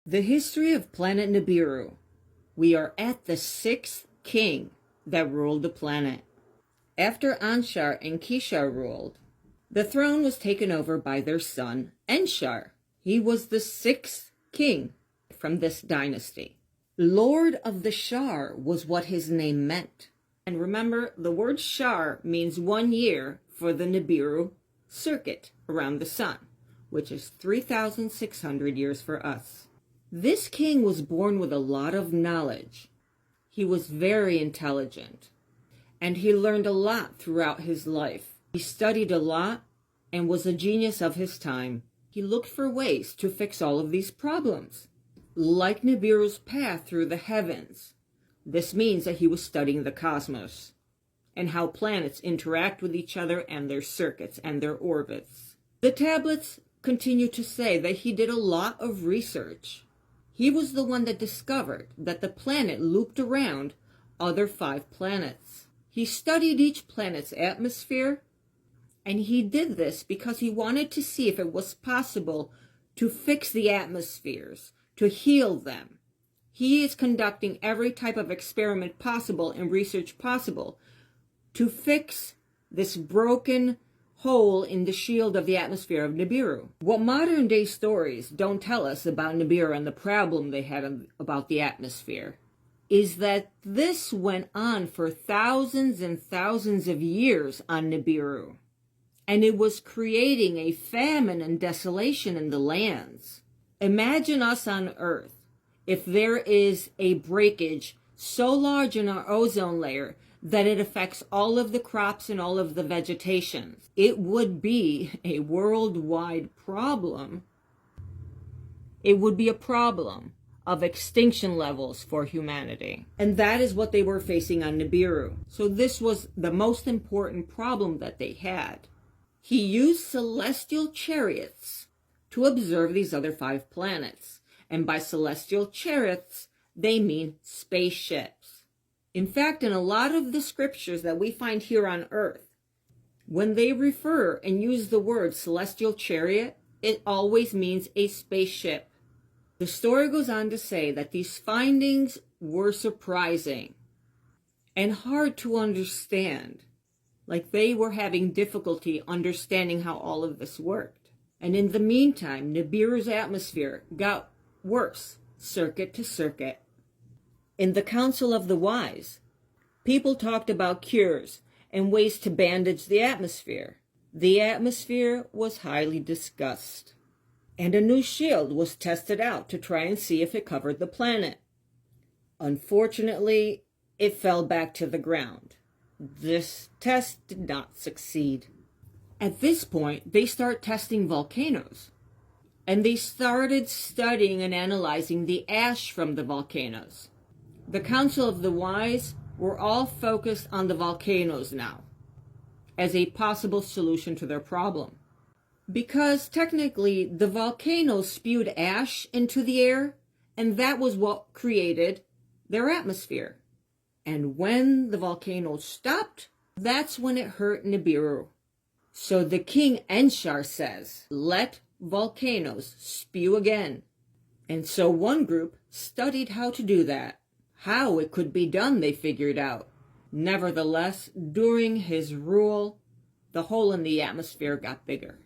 The history of planet Nibiru. We are at the sixth king that ruled the planet. After Anshar and Kishar ruled, the throne was taken over by their son, Enshar. He was the sixth king from this dynasty. Lord of the Shar was what his name meant. And remember, the word Shar means 1 year for the Nibiru circuit around the sun, which is 3,600 years for us. This king was born with a lot of knowledge. He was very intelligent, and he learned a lot throughout his life. He studied a lot and was a genius of his time. He looked for ways to fix all of these problems, like Nibiru's path through the heavens. This means that he was studying the cosmos and how planets interact with each other and their circuits and their orbits. The tablets continue to say that he did a lot of research. He was the one that discovered that the planet looped around other 5 planets. He studied each planet's atmosphere, and he did this because he wanted to see if it was possible to fix the atmospheres, to heal them. He is conducting every type of experiment possible and research possible to fix this broken hole in the shield of the atmosphere of Nibiru. What modern day stories don't tell us about Nibiru and the problem they had about the atmosphere is that this went on for thousands and thousands of years on Nibiru, and it was creating a famine and desolation in the lands. Imagine us on Earth if there is a breakage so large in our ozone layer that it affects all of the crops and all of the vegetation. It would be a worldwide problem. It would be a problem of extinction levels for humanity. And that is what they were facing on Nibiru. So this was the most important problem that they had. He used celestial chariots to observe these other 5 planets. And by celestial chariots, they mean spaceships. In fact, in a lot of the scriptures that we find here on Earth, when they refer and use the word celestial chariot, it always means a spaceship. The story goes on to say that these findings were surprising and hard to understand, like they were having difficulty understanding how all of this worked. And in the meantime, Nibiru's atmosphere got worse, circuit to circuit. In the Council of the Wise, people talked about cures and ways to bandage the atmosphere. The atmosphere was highly discussed, and a new shield was tested out to try and see if it covered the planet. Unfortunately, it fell back to the ground. This test did not succeed. At this point, they start testing volcanoes, and they started studying and analyzing the ash from the volcanoes. The Council of the Wise were all focused on the volcanoes now as a possible solution to their problem. Because technically the volcanoes spewed ash into the air, and that was what created their atmosphere. And when the volcanoes stopped, that's when it hurt Nibiru. So the king Enshar says, let volcanoes spew again. And so one group studied how to do that. How it could be done, they figured out. Nevertheless, during his rule, the hole in the atmosphere got bigger.